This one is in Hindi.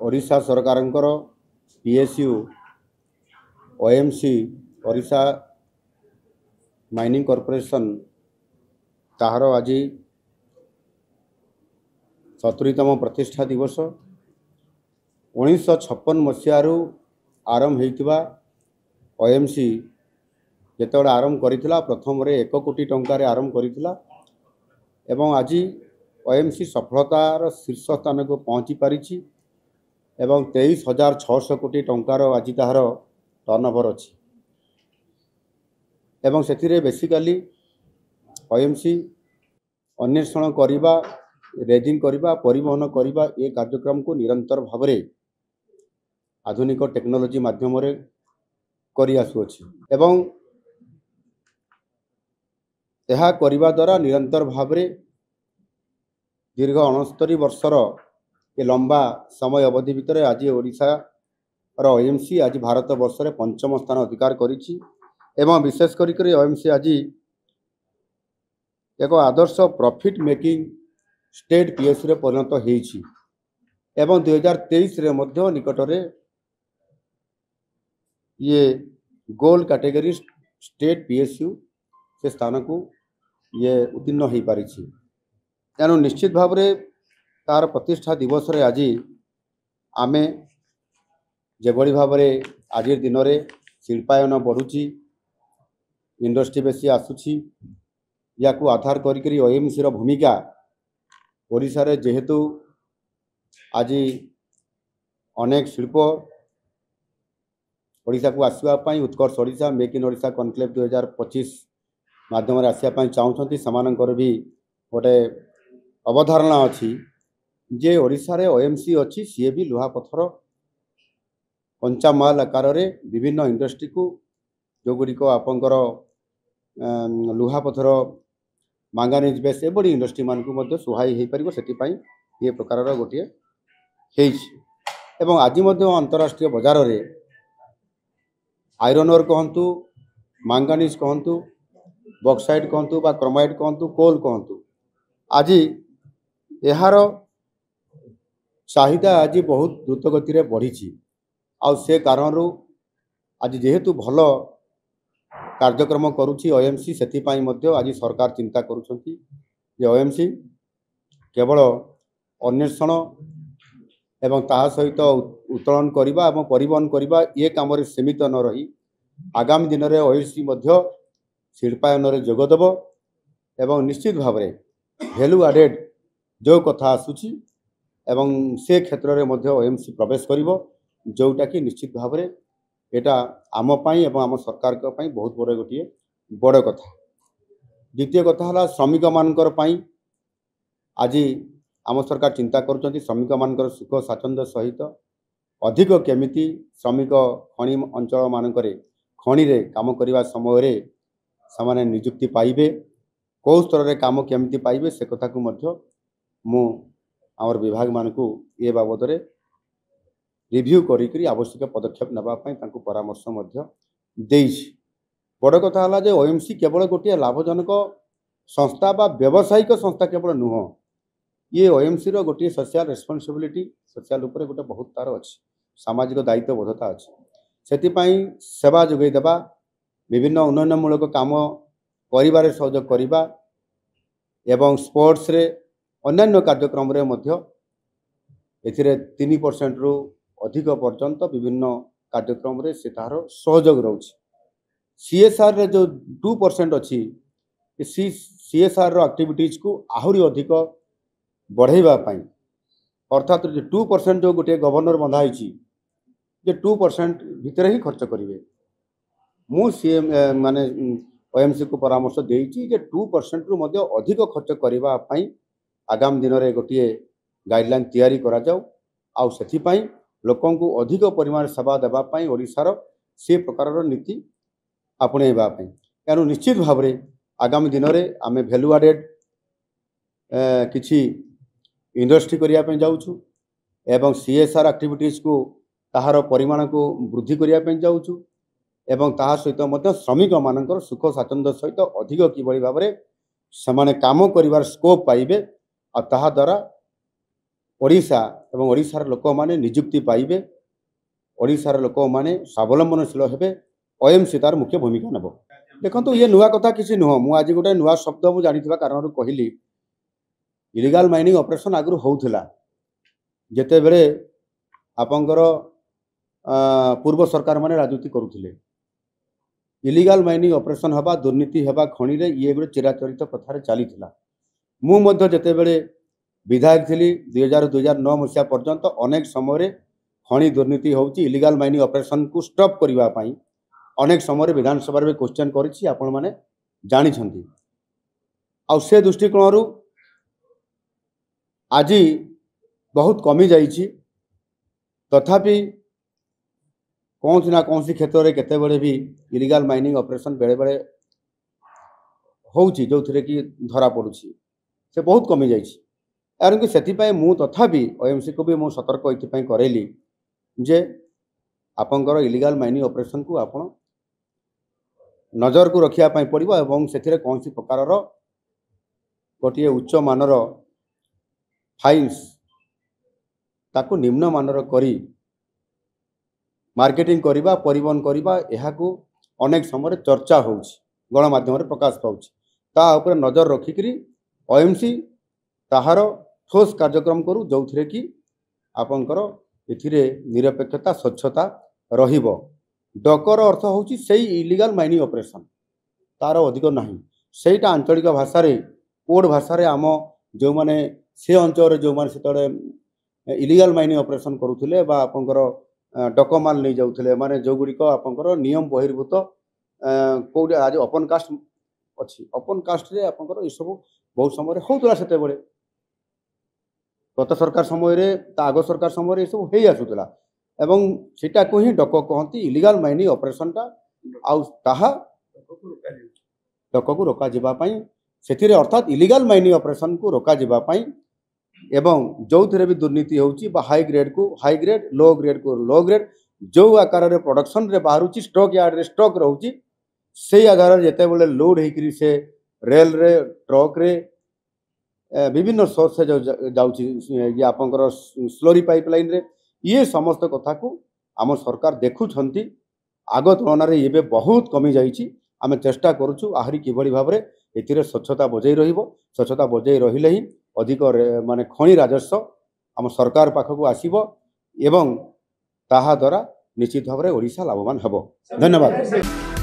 ओडिशा सरकारଙ୍କର PSU OMC Odisha mining corporation ताहार आज 70तम प्रतिष्ठा दिवस 1956 मसीह आरंभ होता OMC जिते आरंभ करथिला प्रथम 1 कोटी टंकार आरंभ करथिला एवं आज OMC सफलतार शीर्ष स्थान को पहुँची पारिछि एवं 23,600 कोटी टंकार आज ताहार टर्नओवर अछि एवं सेथिरे बेसिकली OMC अन्वेषण करिबा रेजिंग करिबा परिवहन करिबा ए कार्यक्रम को निरंतर भावरे आधुनिक टेक्नोलोजी माध्यम रे करि आसुअछि एवं यह करिबा द्वारा निरंतर भावरे दीर्घ 69 वर्षर ये लंबा समय अवधि भितर आज ओडिशा OMC आज भारत वर्ष रे पंचम स्थान अधिकार करिछि एवं विशेष करी OMC आज एक आदर्श प्रॉफिट मेकिंग स्टेट PSU रे परिणत होइछि एवं 2023 रे मध्य निकट रे ये गोल्ड कैटेगरी स्टेट PSU से स्थान को ये उत्तीर्ण हो पारिछि तेणु निश्चित भाव रे तार प्रतिष्ठा दिवस रे आज आमे जेभली भाव रे आज दिन रे शिल्पायन बढ़ुची इंडस्ट्री बेसी आसुची या को आधार करी OMC रो भूमिका ओडिशा रे जेहेतु आज अनेक शिल्प ओडिशा को आसवाई Utkarsh Odisha make in Odisha conclave 2025 माध्यम आसवाई चाहूँगी समानकर भी गोटे अवधारणा अच्छी जे ओडिशा रे OMC अच्छी सी भी लुहा पथर कंचा माल आकार रे विभिन्न इंडस्ट्री को जो गुड़िक आपंकर लुहा पथर मांगानीज बेस एबड़ी इंडस्ट्री मान को सुहाई हो पार से ये प्रकार गोटे एवं आज अंतरराष्ट्रीय बजार रे आयरन ओर कहतु मांगानीज कहतु बक्साइट कहतु बा क्रोमाइट कहतु कोल कहतु आज यार चाहिदा आज बहुत द्रुत गति बढ़ी आ से कारण आज जेहेतु भल कार्यक्रम करुच्ची OMC से आज सरकार चिंता करुछंती जे OMC केवल अन्वेषण एवं ता सहित उत्तोलन करबा एवं परिवहन करबा ये काम रे सीमित न रही आगामी दिन में OMC शिल्पायन रे जोगदेव एवं निश्चित भाव रे वैल्यू एडेड जो कथा आसुची एवं से क्षेत्र रे OMC प्रवेश करिवो जोटा कि निश्चित भाव रे एटा आम पाई एवं आम सरकार को पाई बहुत बड़ गोटे बड़ कथा द्वितीय कथा है श्रमिक मानकर पाई आज आम सरकार चिंता करुँच श्रमिक मानकर सुख स्वाच्छंद्य सहित अधिक केमिति श्रमिक खनि अंचल मानकरे खनि रे काम करने समय से निजुक्ति पाइबे कौ स्तर रे काम केमिति पाइबे से कथा को मध्य मु आमर विभाग मान को ये बाबद रे रिव्यू करी आवश्यक पदक्षेप नापी परामर्श बड़ कथा है जे OMC केवल गोटे लाभजनक संस्था बा व्यावसायिक संस्था केवल नुह ये OMC रो गोटे सोशल रेस्पॉन्सिबिलिटी सोशल उपरे गोटे बहुत तार अच्छी सामाजिक दायित्वबोधता अच्छी से सेवा जोगई देवा विभिन्न उन्नयनमूलक काम करिबारे सहयोग करिबा एवं स्पोर्ट्स रे अन्य कार्यक्रम रे मध्य एथिरे 3% रु अधिक पर्यंत विभिन्न कार्यक्रम रे से तार सहयोग रोच CSR रे जो 2% अच्छी CSR रो एक्टिविटीज को आहुरी अधिक बढ़ाइबा पाई अर्थात 2% जो गोटे गवर्नर बंधाई जे 2% भितर ही खर्च करेंगे मु CM माने OMC को परामर्श देइछि जे 2% रु मध्य अधिक खर्च करबा पाई आगामी दिन में गोटे गाइडलाइन तैयारी करा जाऊ आउ सेथि पाई लोकन को अधिक परिमाण सेवा देबा पाई ओडिशार से प्रकार नीति आपणेबा पाई तेणु निश्चित भाव रे आगामी दिन में आमे वैल्यू एडेड किछि इंडस्ट्री करिया पे जाउछु एवं CSR एक्टिविटीज को ताहार परिमाण को वृद्धि करिया पे जाउछु एवं ताहा सहित मध्य श्रमिक मानकर सुख स्वाच्छंद्य सहित अधिक किभली भाव रे समाने काम करिवार स्कोप पाइबे आ ताहा द्वारा ओडिशा एवं ओडिशार लोक माने निजुक्ति पाइबे, ओडिशार लोक माने स्वावलंबनशील हेबे, ओएमसी तार मुख्य भूमिका नेब। देखो ये नुआ कथा किसी नुह, मु आज गोटे नुआ शब्द मु जानिथिबा कारण कहली इलीगल माइनिंग ऑपरेशन आगु होउथिला जेते बेले आपंकर पूर्व सरकार माने राजनीति करुथिले। इलीगल माइनिंग ऑपरेशन हवा दुर्नीति हवा खणी रे ये गोटे चिराचरित प्रथार चली मु मध्य जेते बेले विधायक थी 2009 मसीहा पर्यंत अनेक समय खणी दुर्नीति होउची इलीगल माइनिंग ऑपरेशन को स्टॉप करबा पई अनेक समय विधानसभा में क्वेश्चन करिछि आपण माने जानि छथि। आ से दृष्टिकोण रु आज बहुत कमी जाइछि, तथापि कौन ना कौन क्षेत्र में केते बड़े भी इलीगल माइनिंग ऑपरेशन बेले बेले होउची जो थरे कि धरा पड़ुछि से बहुत कमी जाइछि। एरंकि सेतिपाई मु तथापि ओएमसी को भी मु सतर्क इतिपाई करेली जे आपंकर इलीगल माइनिंग ऑपरेशन को आपण नजर को रखिया पाई पड़िबो एवं सेथिरे कौन सी प्रकार गोटे उच्च मानर फाइन्स ताकू निम्न मानर करी मार्केटिंग करिबा परिवहन करिबा एहाकू अनेक समय चर्चा होउछि, गणमाध्यम प्रकाश पाउछि। ता ऊपर नजर रखिकरी ओएमसी ताहार ठोस कार्यक्रम करू जो थे कि आपंकर एथिरे निरपेक्षता स्वच्छता रहिबो। डकर अर्थ होउछि सेही इलीगल माइनिंग ऑपरेशन तार अधिक नाही, सेटा आंचलिक भाषा रे कोड भाषा रे आम जो माने से अंचल जो माने सेतळे इलीगल माइनिंग ऑपरेशन करूथिले बा आपंकर डकमाल नहीं जाउथिले माने जो गुड़िक आपंकर नियम बहिर्भूत कोड आज ओपन कास्ट अछि, ओपन कास्ट रे आपंकर ई सब बहुत समय होउतला सेते बेले गत सरकार समय आग सरकार समय ये सब हो आसूला एवं सीटा को ही डक कहती इलीगल माइनिंग ऑपरेशन टा आउ ताहा डक को रोका जावाई से अर्थात इलीगल माइनिंग ऑपरेशन को रोका जावाई एवं जो थे भी दुर्नीति होउची बा हाई ग्रेड को हाई ग्रेड लो ग्रेड को लो ग्रेड जो आकार रे प्रोडक्शन रे बाहरुची स्टॉक यार्ड रे स्टॉक रहउची से आधार जेते बेले लोड होकरी से रेल रे ट्रक रे विभिन्न सोर्स से जाउची आपंकर स्लोरी पाइपलाइन रे ये समस्त कथा को आम सरकार देखुछंती। आग तुलन में ये बहुत कमी जाइछि, आम चेष्टा करुछु आहरी किभଳି भाबरे एथिरे स्वच्छता बजाई रहिबो। स्वच्छता बजाई रहिले ही अधिक माने खणी राजस्व आम सरकार पाखक आसीबो एवं ताहा द्वारा निश्चित भाबरे ओडिशा लाभवान हेबो। धन्यवाद।